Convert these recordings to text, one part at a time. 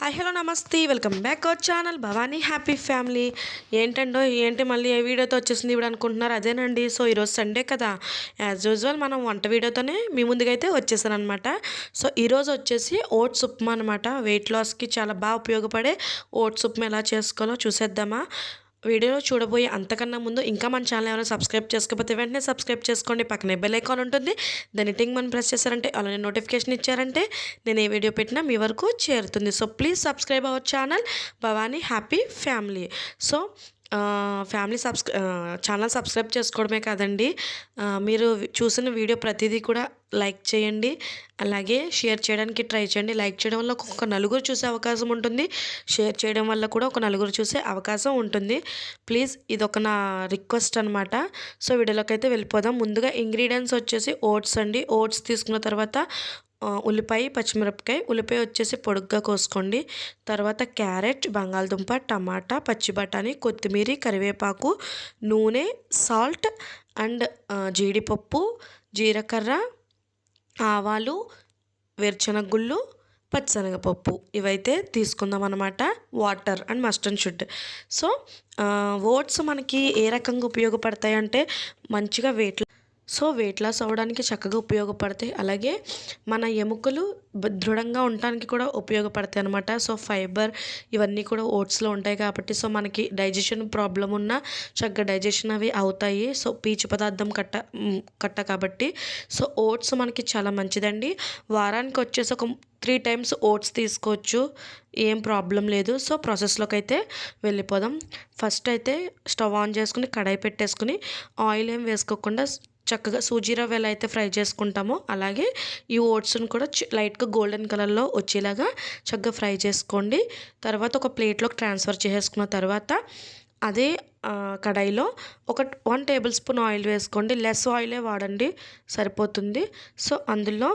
Hi hello నమస్తే welcome back our channel Bhavani happy family. ఏంటి మళ్ళీ ఏ వీడియోతో వచ్చేసింది ఇప్పుడు అనుకుంటున్నారు? అదేనండి. సో ఈరోజు సండే కదా, యాజ్ యూజువల్ మనం వంట వీడియోతోనే మీ ముందుకైతే వచ్చేసాను అనమాట. సో ఈరోజు వచ్చేసి ఓట్స్ ఉప్మా అనమాట. వెయిట్ లాస్కి చాలా బాగా ఉపయోగపడే ఓట్స్ ఉప్మా ఎలా చేసుకోవాలో చూసేద్దామా? వీడియో చూడబోయే అంతకన్నా ముందు ఇంకా మన ఛానల్ ఎవరైనా సబ్స్క్రైబ్ చేసుకోకపోతే వెంటనే సబ్స్క్రైబ్ చేసుకోండి. పక్కనే బెల్ ఐకాన్ ఉంటుంది, దాన్ని టింగ్ మనం ప్రెస్ చేశారంటే అలానే నోటిఫికేషన్ ఇచ్చారంటే నేను ఏ వీడియో పెట్టినా మీ వరకు చేరుతుంది. So please subscribe our channel Bhavani happy family. So channel subscribe చేసుకోవడమే కాదండి, మీరు చూసిన వీడియో ప్రతిదీ కూడా లైక్ చేయండి, అలాగే షేర్ చేయడానికి ట్రై చేయండి. లైక్ చేయడం వల్ల ఒక నలుగురు చూసే అవకాశం ఉంటుంది, షేర్ చేయడం వల్ల కూడా ఒక నలుగురు చూసే అవకాశం ఉంటుంది. ప్లీజ్ ఇది ఒక నా రిక్వెస్ట్ అనమాట. సో వీడియోలోకి అయితే వెళ్ళిపోదాం. ముందుగా ఇంగ్రీడియంట్స్ వచ్చేసి ఓట్స్ అండి. ఓట్స్ తీసుకున్న తర్వాత ఉల్లిపాయ, పచ్చిమిరపకాయ. ఉల్లిపాయ వచ్చేసి పొడుగ్గా కోసుకోండి. తర్వాత క్యారెట్, బంగాళదుంప, టమాటా, పచ్చి బఠానీ, కొత్తిమీర, కరివేపాకు, నూనె, సాల్ట్ అండ్ జీడిపప్పు, జీలకర్ర, ఆవాలు, వేరుశనగగుళ్ళు, పచ్చిశనగపప్పు ఇవైతే తీసుకుందాం అనమాట. Water and must and should. So oats మనకి ఏ రకంగా ఉపయోగపడతాయి అంటే మంచిగా వెయిట్ లాస్ అవ్వడానికి చక్కగా ఉపయోగపడతాయి. అలాగే మన ఎముకలు దృఢంగా ఉండటానికి కూడా ఉపయోగపడతాయి అనమాట. సో ఫైబర్ ఇవన్నీ కూడా ఓట్స్లో ఉంటాయి కాబట్టి సో మనకి డైజెషన్ ప్రాబ్లం ఉన్నా చక్కగా డైజెషన్ అవి అవుతాయి. సో పీచు పదార్థం కట్ట కాబట్టి సో ఓట్స్ మనకి చాలా మంచిదండి. వారానికి వచ్చేసి ఒక 3 times ఓట్స్ తీసుకోవచ్చు, ఏం ప్రాబ్లం లేదు. సో ప్రాసెస్లోకి అయితే వెళ్ళిపోదాం. ఫస్ట్ అయితే స్టవ్ ఆన్ చేసుకుని కడాయి పెట్టేసుకుని ఆయిల్ ఏం వేసుకోకుండా చక్కగా సూజీ రవ్వ ఎలా అయితే ఫ్రై చేసుకుంటామో అలాగే ఈ ఓట్స్ని కూడా లైట్గా గోల్డెన్ కలర్లో వచ్చేలాగా చక్కగా ఫ్రై చేసుకోండి. తర్వాత ఒక ప్లేట్లోకి ట్రాన్స్ఫర్ చేసేసుకున్న తర్వాత అదే కడాయిలో ఒక 1 tablespoon ఆయిల్ వేసుకోండి. లెస్ ఆయిలే వాడండి, సరిపోతుంది. సో అందులో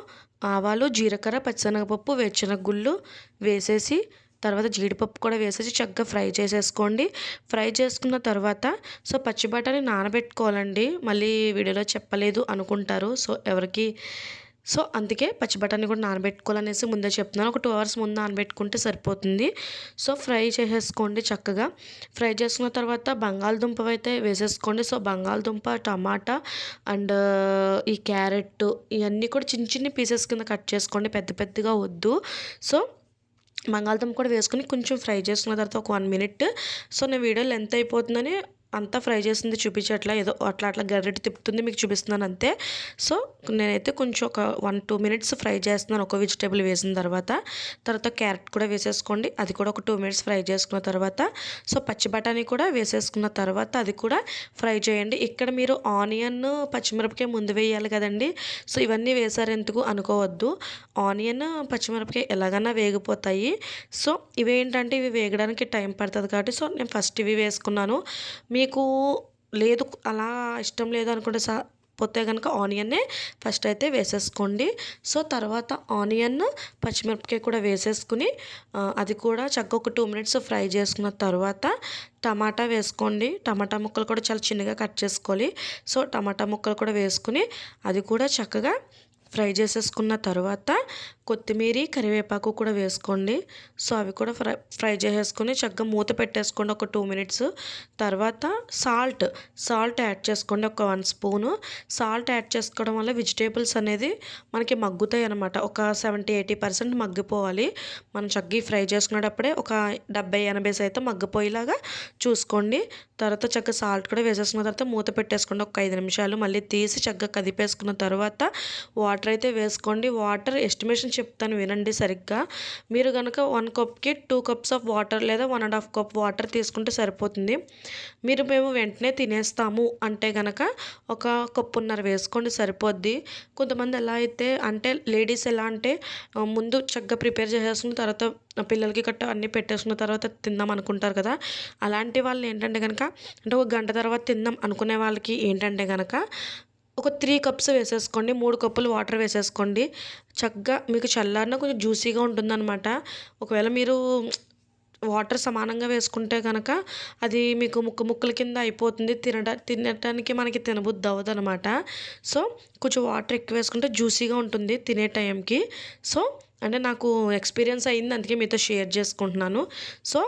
ఆవాలు, జీలకర్ర, పచ్చిశనగపప్పు, వేరుశనగగుళ్ళు వేసేసి తర్వాత జీడిపప్పు కూడా వేసేసి చక్కగా ఫ్రై చేసేసుకోండి. ఫ్రై చేసుకున్న తర్వాత సో పచ్చి బఠానీ నానబెట్టుకోవాలండి. మళ్ళీ వీడియోలో చెప్పలేదు అనుకుంటారు సో అందుకే పచ్చి బఠానీ కూడా నానబెట్టుకోవాలనేసి ముందే చెప్తున్నాను. ఒక 2 hours ముందు నానబెట్టుకుంటే సరిపోతుంది. సో ఫ్రై చేసేసుకోండి చక్కగా. ఫ్రై చేసుకున్న తర్వాత బంగాళదుంప అయితే వేసేసుకోండి. సో బంగాళదుంప, టమాటా అండ్ ఈ క్యారెట్ ఇవన్నీ కూడా చిన్న చిన్న పీసెస్ కింద కట్ చేసుకోండి, పెద్ద పెద్దగా వద్దు. సో బంగాళదుంప కూడా వేసుకుని కొంచెం ఫ్రై చేసుకున్న తర్వాత ఒక 1 minute. సో నేను వీడియో లెంత్ అయిపోతుందని అంతా ఫ్రై చేసింది చూపించట్లా, ఏదో అట్లా గరిటె తిప్పుతుంది మీకు చూపిస్తున్నాను అంతే. సో నేనైతే కొంచెం ఒక 1-2 minutes ఫ్రై చేస్తున్నాను ఒక వెజిటేబుల్ వేసిన తర్వాత. క్యారెట్ కూడా వేసేసుకోండి, అది కూడా ఒక 2 minutes ఫ్రై చేసుకున్న తర్వాత సో పచ్చి బఠానీ కూడా వేసేసుకున్న తర్వాత అది కూడా ఫ్రై చేయండి. ఇక్కడ మీరు ఆనియన్, పచ్చిమిరపకాయ ముందు వేయాలి కదండి. సో ఇవన్నీ వేసారు ఎందుకు అనుకోవద్దు, ఆనియన్, పచ్చిమిరపకాయ ఎలాగైనా వేగిపోతాయి. సో ఇవేంటంటే ఇవి వేగడానికి టైం పడుతుంది కాబట్టి సో నేను ఫస్ట్ ఇవి వేసుకున్నాను. మీకు లేదు అలా ఇష్టం లేదు అనుకుంటే పోతే కనుక ఆనియన్నే ఫస్ట్ అయితే వేసేసుకోండి. సో తర్వాత ఆనియన్, పచ్చిమిరపకాయ కూడా వేసేసుకుని అది కూడా చక్కగా ఒక 2 minutes ఫ్రై చేసుకున్న తర్వాత టమాటా వేసుకోండి. టమాటా ముక్కలు కూడా చాలా చిన్నగా కట్ చేసుకోవాలి. సో టమాటా ముక్కలు కూడా వేసుకుని అది కూడా చక్కగా ఫ్రై చేసేసుకున్న తర్వాత కొత్తిమీర, కరివేపాకు కూడా వేసుకోండి. సో అవి కూడా ఫ్రై చేసేసుకొని చక్కగా మూత పెట్టేసుకోండి ఒక 2 minutes. తర్వాత సాల్ట్ యాడ్ చేసుకోండి, ఒక 1 spoon. సాల్ట్ యాడ్ చేసుకోవడం వల్ల వెజిటేబుల్స్ అనేది మనకి మగ్గుతాయి అనమాట. ఒక 70-80% మగ్గిపోవాలి. మనం చక్కగా ఫ్రై చేసుకునేటప్పుడే ఒక 70-80% మగ్గిపోయేలాగా చూసుకోండి. తర్వాత చక్కగా సాల్ట్ కూడా వేసేసుకున్న తర్వాత మూత పెట్టేసుకోండి ఒక 5 నిమిషాలు. మళ్ళీ తీసి చక్కగా కదిపేసుకున్న తర్వాత వాటర్ అయితే వేసుకోండి. వాటర్ ఎస్టిమేషన్ చెప్తాను వినండి సరిగ్గా. మీరు కనుక 1 cupకి 2 cups ఆఫ్ వాటర్ లేదా 1.5 cup వాటర్ తీసుకుంటే సరిపోతుంది. మేము వెంటనే తినేస్తాము అంటే కనుక ఒక 1.5 cup వేసుకోండి, సరిపోద్ది. కొంతమంది ఎలా అయితే అంటే లేడీస్ ఎలా అంటే ముందు చక్కగా ప్రిపేర్ చేసేసుకున్న తర్వాత పిల్లలకి అన్నీ పెట్టేసుకున్న తర్వాత తిందాం అనుకుంటారు కదా. అలాంటి వాళ్ళు ఏంటంటే కనుక అంటే ఒక గంట తర్వాత తిందాం అనుకునే వాళ్ళకి ఏంటంటే కనుక ఒక 3 cups వేసేసుకోండి, 3 కప్పులు వాటర్ వేసేసుకోండి. చక్కగా మీకు చల్లారిన కొంచెం జ్యూసీగా ఉంటుందన్నమాట. ఒకవేళ మీరు వాటర్ సమానంగా వేసుకుంటే కనుక అది మీకు ముక్కల కింద అయిపోతుంది, తినటానికి మనకి తినబుద్ధి అవ్వదనమాట. సో కొంచెం వాటర్ ఎక్కువ వేసుకుంటే జ్యూసీగా ఉంటుంది తినే టైంకి. సో అంటే నాకు ఎక్స్పీరియన్స్ అయింది, అందుకే మీతో షేర్ చేసుకుంటున్నాను. సో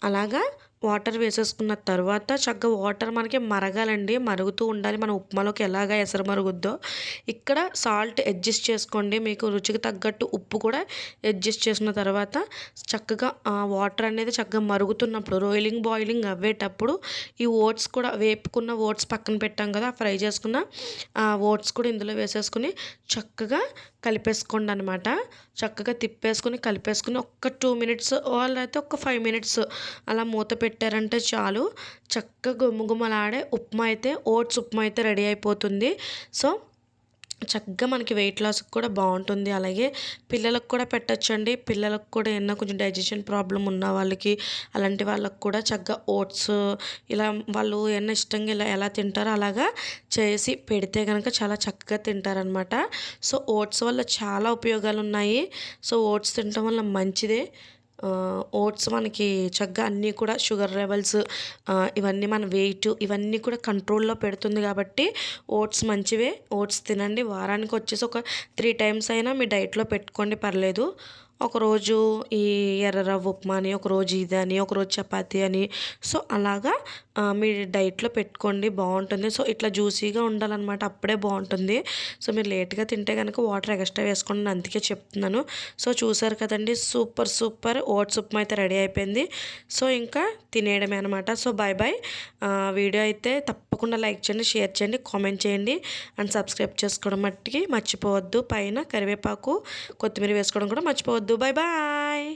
అలాగా వాటర్ వేసేసుకున్న తర్వాత చక్కగా వాటర్ మనకి మరగాలండి, మరుగుతూ ఉండాలి. మన ఉప్మాలోకి ఎలాగ ఎసరు మరుగుద్దో ఇక్కడ సాల్ట్ అడ్జస్ట్ చేసుకోండి. మీకు రుచికి తగ్గట్టు ఉప్పు కూడా అడ్జస్ట్ చేసుకున్న తర్వాత చక్కగా ఆ వాటర్ అనేది చక్కగా మరుగుతున్నప్పుడు బాయిలింగ్ అవ్వేటప్పుడు ఈ ఓట్స్ కూడా వేపుకున్న ఓట్స్ పక్కన పెట్టాం కదా, ఫ్రై చేసుకున్న ఆ ఓట్స్ కూడా ఇందులో వేసేసుకుని చక్కగా కలిపేసుకోండి అనమాట. చక్కగా తిప్పేసుకుని కలిపేసుకుని ఒక్క 2 మినిట్స్ వాళ్ళైతే ఒక 5 మినిట్స్ అలా మూత పెట్టారంటే చాలు. చక్కగా గుమగుమలాడే ఉప్మా అయితే ఓట్స్ ఉప్మా అయితే రెడీ అయిపోతుంది. సో చక్కగా మనకి వెయిట్ లాస్‌కి కూడా బావుంటుంది. అలాగే పిల్లలకు కూడా పెట్టొచ్చండి. పిల్లలకు కూడా ఏమన్నా కొంచెం డైజెషన్ ప్రాబ్లమ్ ఉన్న వాళ్ళకి, అలాంటి వాళ్ళకి కూడా చక్కగా ఓట్స్ ఇలా వాళ్ళు ఏమన్నా ఇష్టంగా ఇలా ఎలా తింటారో అలాగా చేసి పెడితే గనక చాలా చక్కగా తింటారనమాట. సో ఓట్స్ వల్ల చాలా ఉపయోగాలున్నాయి. సో ఓట్స్ తినటం వల్ల మంచిదే. ఓట్స్ మనకి చక్కగా అన్నీ కూడా షుగర్ లెవెల్స్ ఇవన్నీ మన వెయిట్ ఇవన్నీ కూడా కంట్రోల్‌లో పెడుతుంది కాబట్టి ఓట్స్ మంచివే. ఓట్స్ తినండి. వారానికి వచ్చేసి ఒక 3 టైమ్స్ అయినా మీ డైట్‌లో పెట్టుకోండి, పర్లేదు. ఒకరోజు ఈ ఎర్ర రవ్వ ఉప్మా అని, ఒకరోజు ఇదని, ఒకరోజు చపాతీ అని. సో అలాగా మీ డైట్‌లో పెట్టుకోండి, బావుంటుంది. సో ఇట్లా జ్యూసీగా ఉండాలనమాట, అప్పుడే బావుంటుంది. సో మీరు లేట్‌గా తింటే గనుక వాటర్ ఎక్స్ట్రా వేసుకోండి, నేను అందుకే చెప్తున్నాను. సో చూసారు కదండీ, సూపర్ ఓట్స్ ఉప్మా అయితే రెడీ అయిపోయింది. సో ఇంకా తినేయడమే అనమాట. So bye. వీడియో అయితే తప్పకుండా లైక్ చేయండి, షేర్ చేయండి, కామెంట్ చేయండి అండ్ సబ్స్క్రైబ్ చేసుకోవడం మట్టికి మర్చిపోవద్దు. పైన కరివేపాకు, కొత్తిమీర వేసుకోవడం కూడా మర్చిపోవద్దు. బాయ్.